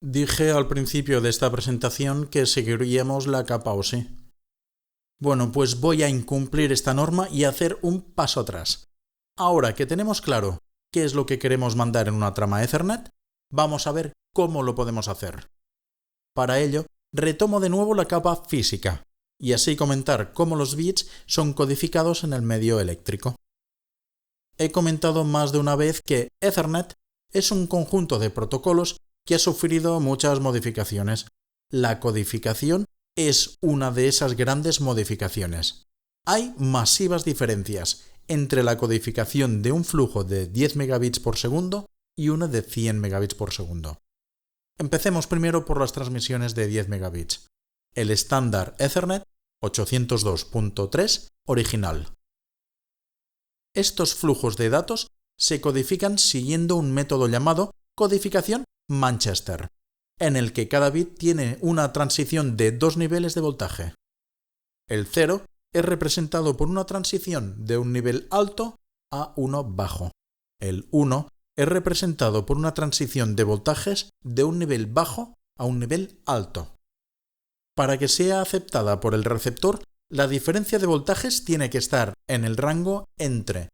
Dije al principio de esta presentación que seguiríamos la capa OSI. Bueno, pues voy a incumplir esta norma y hacer un paso atrás. Ahora que tenemos claro qué es lo que queremos mandar en una trama Ethernet, vamos a ver cómo lo podemos hacer. Para ello, retomo de nuevo la capa física, y así comentar cómo los bits son codificados en el medio eléctrico. He comentado más de una vez que Ethernet es un conjunto de protocolos que ha sufrido muchas modificaciones. La codificación es una de esas grandes modificaciones. Hay masivas diferencias entre la codificación de un flujo de 10 megabits por segundo y uno de 100 megabits por segundo. Empecemos primero por las transmisiones de 10 megabits. El estándar Ethernet 802.3 original. Estos flujos de datos se codifican siguiendo un método llamado codificación Manchester, en el que cada bit tiene una transición de dos niveles de voltaje. El 0 es representado por una transición de un nivel alto a uno bajo. El 1 es representado por una transición de voltajes de un nivel bajo a un nivel alto. Para que sea aceptada por el receptor, la diferencia de voltajes tiene que estar en el rango entre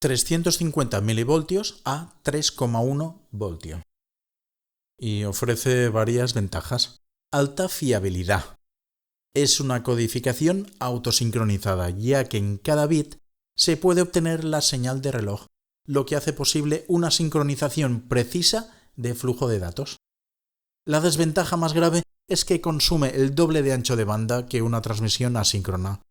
350 milivoltios a 3,1 voltio. Y ofrece varias ventajas. Alta fiabilidad. Es una codificación autosincronizada, ya que en cada bit se puede obtener la señal de reloj, lo que hace posible una sincronización precisa de flujo de datos. La desventaja más grave es que consume el doble de ancho de banda que una transmisión asíncrona.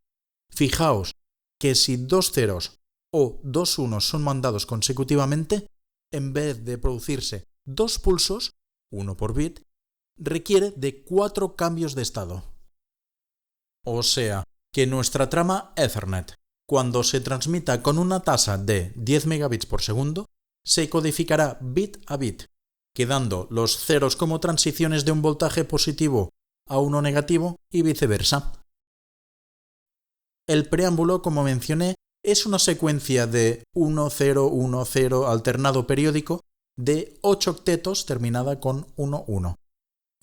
Fijaos que si dos ceros o dos unos son mandados consecutivamente, en vez de producirse dos pulsos, uno por bit, requiere de 4 cambios de estado. O sea, que nuestra trama Ethernet, cuando se transmita con una tasa de 10 megabits por segundo, se codificará bit a bit, quedando los ceros como transiciones de un voltaje positivo a uno negativo y viceversa. El preámbulo, como mencioné, es una secuencia de 1010 alternado periódico de 8 octetos terminada con 11.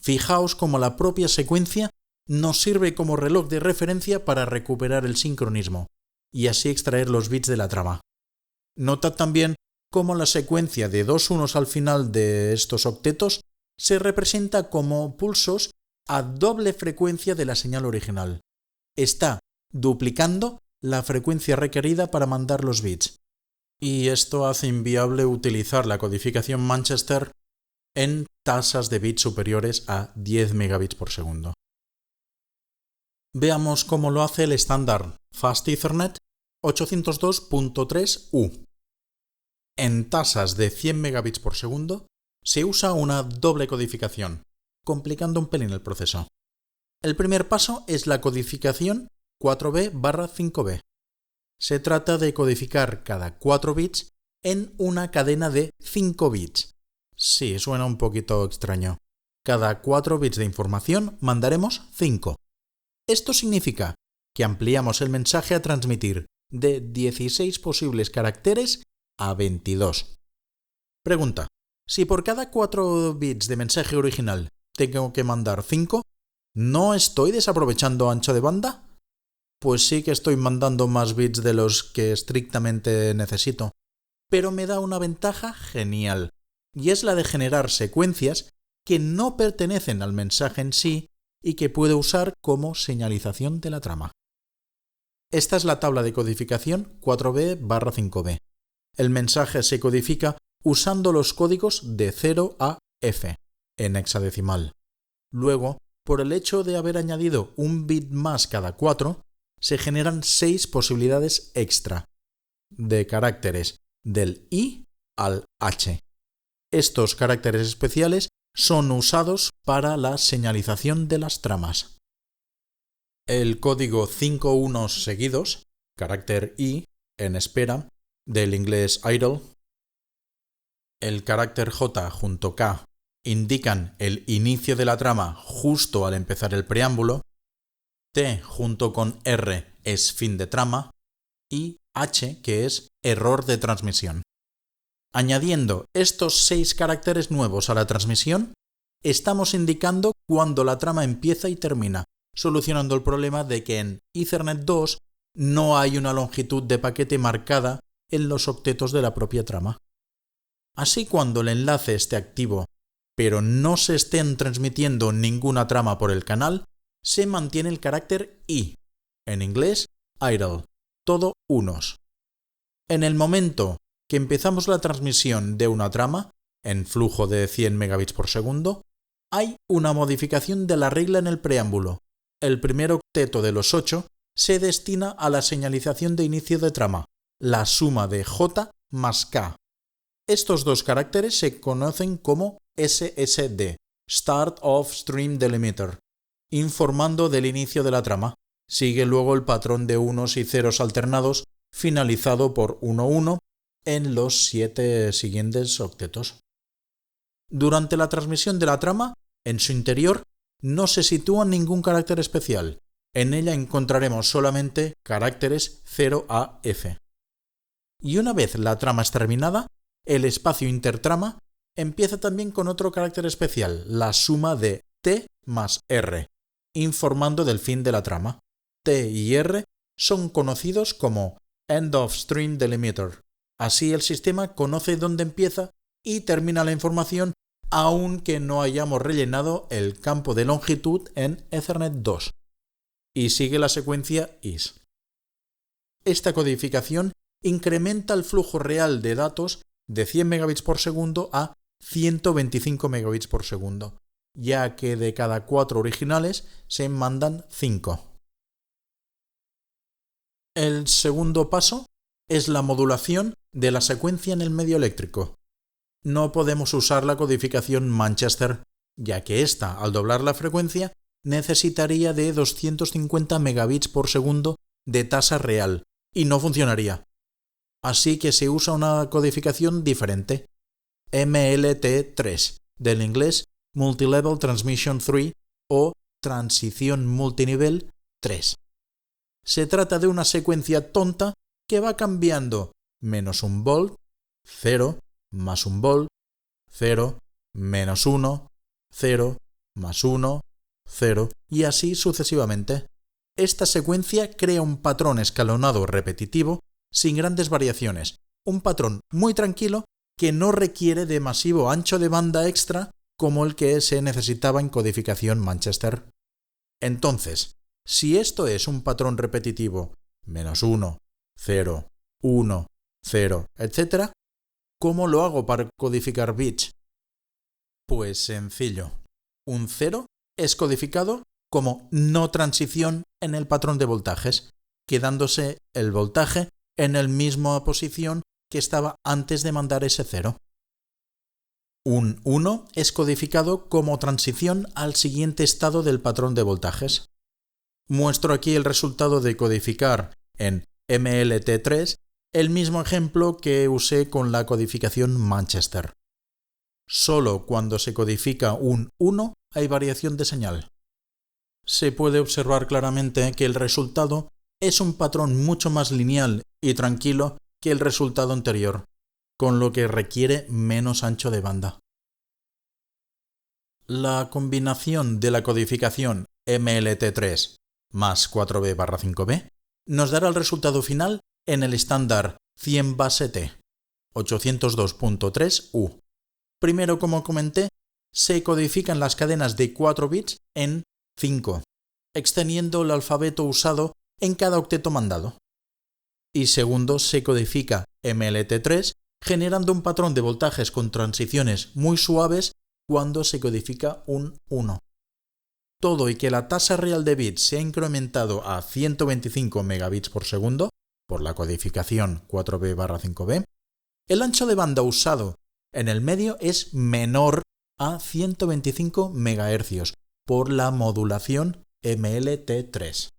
Fijaos cómo la propia secuencia nos sirve como reloj de referencia para recuperar el sincronismo y así extraer los bits de la trama. Notad también cómo la secuencia de dos unos al final de estos octetos se representa como pulsos a doble frecuencia de la señal original. Está duplicando la frecuencia requerida para mandar los bits. Y esto hace inviable utilizar la codificación Manchester en tasas de bits superiores a 10 megabits por segundo. Veamos cómo lo hace el estándar Fast Ethernet 802.3U. En tasas de 100 megabits por segundo se usa una doble codificación, complicando un pelín el proceso. El primer paso es la codificación 4B/5B. Se trata de codificar cada 4 bits en una cadena de 5 bits. Sí, suena un poquito extraño. Cada 4 bits de información mandaremos 5. Esto significa que ampliamos el mensaje a transmitir de 16 posibles caracteres a 22. Pregunta: si por cada 4 bits de mensaje original tengo que mandar 5, ¿no estoy desaprovechando ancho de banda? Pues sí que estoy mandando más bits de los que estrictamente necesito, pero me da una ventaja genial, y es la de generar secuencias que no pertenecen al mensaje en sí y que puedo usar como señalización de la trama. Esta es la tabla de codificación 4B/5B. El mensaje se codifica usando los códigos de 0 a F, en hexadecimal. Luego, por el hecho de haber añadido un bit más cada 4, se generan 6 posibilidades extra, de caracteres del I al H. Estos caracteres especiales son usados para la señalización de las tramas. El código 5 unos seguidos, carácter I, en espera, del inglés idle. El carácter J junto K indican el inicio de la trama justo al empezar el preámbulo. T junto con R es fin de trama y H, que es error de transmisión. Añadiendo estos 6 caracteres nuevos a la transmisión, estamos indicando cuándo la trama empieza y termina, solucionando el problema de que en Ethernet 2 no hay una longitud de paquete marcada en los octetos de la propia trama. Así, cuando el enlace esté activo, pero no se estén transmitiendo ninguna trama por el canal, se mantiene el carácter I, en inglés idle, todo unos. En el momento que empezamos la transmisión de una trama, en flujo de 100 megabits por segundo, hay una modificación de la regla en el preámbulo. El primer octeto de los 8 se destina a la señalización de inicio de trama, la suma de J más K. Estos dos caracteres se conocen como SSD, Start of Stream Delimiter, informando del inicio de la trama. Sigue luego el patrón de unos y ceros alternados, finalizado por 11 en los 7 siguientes octetos. Durante la transmisión de la trama, en su interior no se sitúa ningún carácter especial. En ella encontraremos solamente caracteres 0 a F. Y una vez la trama es terminada, el espacio intertrama empieza también con otro carácter especial, la suma de T más R, informando del fin de la trama. T y R son conocidos como End of Stream Delimiter. Así el sistema conoce dónde empieza y termina la información, aunque no hayamos rellenado el campo de longitud en Ethernet 2. Y sigue la secuencia IS. Esta codificación incrementa el flujo real de datos de 100 megabits por segundo a 125 megabits por segundo, ya que de cada 4 originales se mandan 5. El segundo paso es la modulación de la secuencia en el medio eléctrico. No podemos usar la codificación Manchester, ya que ésta, al doblar la frecuencia, necesitaría de 250 megabits por segundo de tasa real, y no funcionaría. Así que se usa una codificación diferente, MLT3, del inglés Multilevel Transmission 3 o Transición Multinivel 3. Se trata de una secuencia tonta que va cambiando menos 1 volt, 0, más 1 volt, 0, menos 1, 0, más 1, 0 y así sucesivamente. Esta secuencia crea un patrón escalonado repetitivo sin grandes variaciones, un patrón muy tranquilo que no requiere de masivo ancho de banda extra como el que se necesitaba en codificación Manchester. Entonces, si esto es un patrón repetitivo, menos 1, 0, 1, 0, etc., ¿cómo lo hago para codificar bits? Pues sencillo. Un 0 es codificado como no transición en el patrón de voltajes, quedándose el voltaje en la misma posición que estaba antes de mandar ese 0. Un 1 es codificado como transición al siguiente estado del patrón de voltajes. Muestro aquí el resultado de codificar en MLT3 el mismo ejemplo que usé con la codificación Manchester. Solo cuando se codifica un 1 hay variación de señal. Se puede observar claramente que el resultado es un patrón mucho más lineal y tranquilo que el resultado anterior, con lo que requiere menos ancho de banda. La combinación de la codificación MLT3 más 4B/5B nos dará el resultado final en el estándar 100 base T, 802.3U. Primero, como comenté, se codifican las cadenas de 4 bits en 5, extendiendo el alfabeto usado en cada octeto mandado. Y segundo, se codifica MLT3 generando un patrón de voltajes con transiciones muy suaves cuando se codifica un 1. Todo y que la tasa real de bits se ha incrementado a 125 megabits por segundo por la codificación 4B/5B, el ancho de banda usado en el medio es menor a 125 MHz por la modulación MLT3.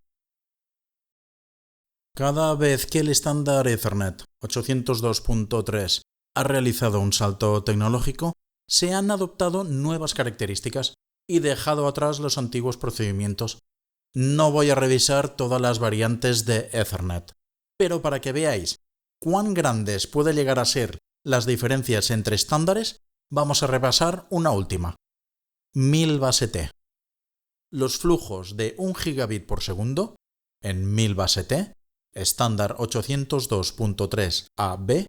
Cada vez que el estándar Ethernet 802.3 ha realizado un salto tecnológico, se han adoptado nuevas características y dejado atrás los antiguos procedimientos. No voy a revisar todas las variantes de Ethernet, pero para que veáis cuán grandes puede llegar a ser las diferencias entre estándares, vamos a repasar una última. 1000 base T. Los flujos de 1 gigabit por segundo en 1000 base T, estándar 802.3 AB,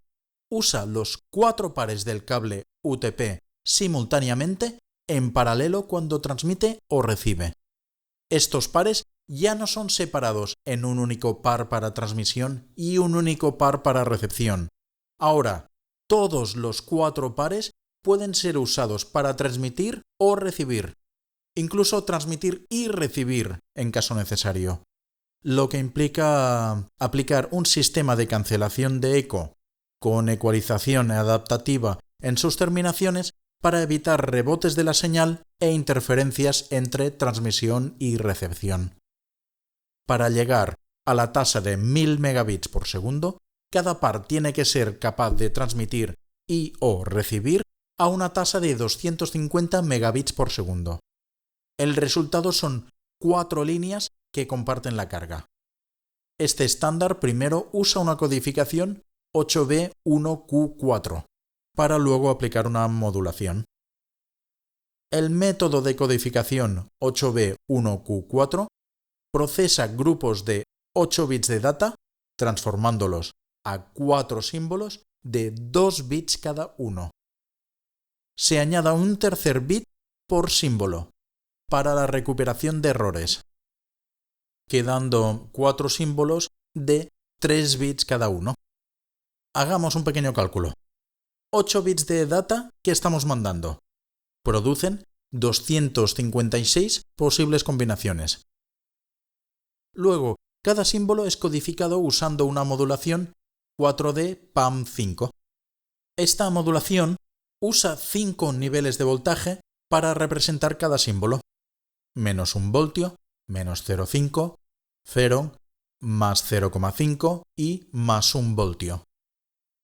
usa los 4 pares del cable UTP simultáneamente en paralelo cuando transmite o recibe. Estos pares ya no son separados en un único par para transmisión y un único par para recepción. Ahora, todos los 4 pares pueden ser usados para transmitir o recibir, incluso transmitir y recibir en caso necesario, lo que implica aplicar un sistema de cancelación de eco con ecualización adaptativa en sus terminaciones para evitar rebotes de la señal e interferencias entre transmisión y recepción. Para llegar a la tasa de 1000 megabits por segundo, cada par tiene que ser capaz de transmitir y o recibir a una tasa de 250 megabits por segundo. El resultado son 4 líneas que comparten la carga. Este estándar primero usa una codificación 8B1Q4 para luego aplicar una modulación. El método de codificación 8B1Q4 procesa grupos de 8 bits de data, transformándolos a 4 símbolos de 2 bits cada uno. Se añade un tercer bit por símbolo para la recuperación de errores, quedando 4 símbolos de 3 bits cada uno. Hagamos un pequeño cálculo. 8 bits de data que estamos mandando producen 256 posibles combinaciones. Luego, cada símbolo es codificado usando una modulación 4D PAM5. Esta modulación usa 5 niveles de voltaje para representar cada símbolo: menos 1 voltio, menos 0,5, 0, más 0,5 y más 1 voltio.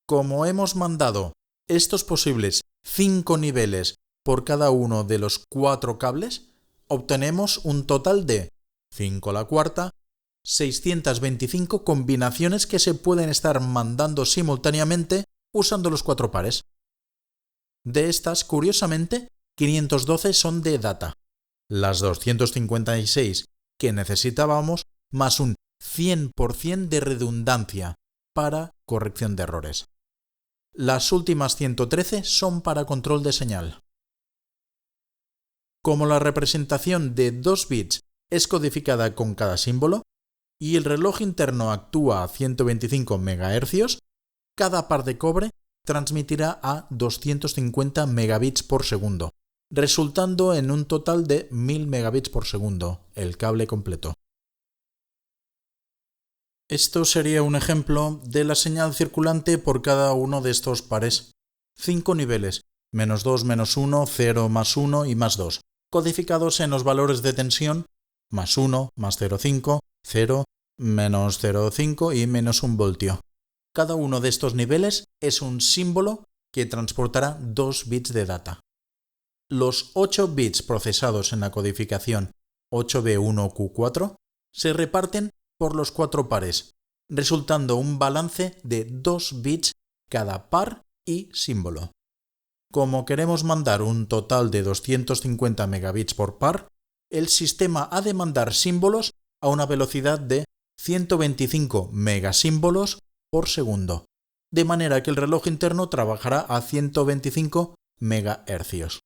Como hemos mandado estos posibles 5 niveles por cada uno de los 4 cables, obtenemos un total de 5 a la cuarta, 625 combinaciones que se pueden estar mandando simultáneamente usando los 4 pares. De estas, curiosamente, 512 son de data, las 256 que necesitábamos más un 100% de redundancia para corrección de errores. Las últimas 113 son para control de señal. Como la representación de 2 bits es codificada con cada símbolo y el reloj interno actúa a 125 MHz, cada par de cobre transmitirá a 250 megabits por segundo, resultando en un total de 1000 megabits por segundo, el cable completo. Esto sería un ejemplo de la señal circulante por cada uno de estos pares. 5 niveles, menos 2, menos 1, 0, más 1 y más 2, codificados en los valores de tensión, más 1, más 0,5, 0, menos 0,5 y menos 1 voltio. Cada uno de estos niveles es un símbolo que transportará 2 bits de data. Los 8 bits procesados en la codificación 8B1Q4 se reparten por los 4 pares, resultando un balance de 2 bits cada par y símbolo. Como queremos mandar un total de 250 megabits por par, el sistema ha de mandar símbolos a una velocidad de 125 megasímbolos por segundo, de manera que el reloj interno trabajará a 125 MHz.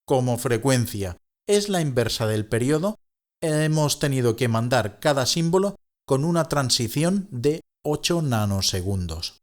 Como frecuencia es la inversa del periodo, hemos tenido que mandar cada símbolo con una transición de 8 nanosegundos.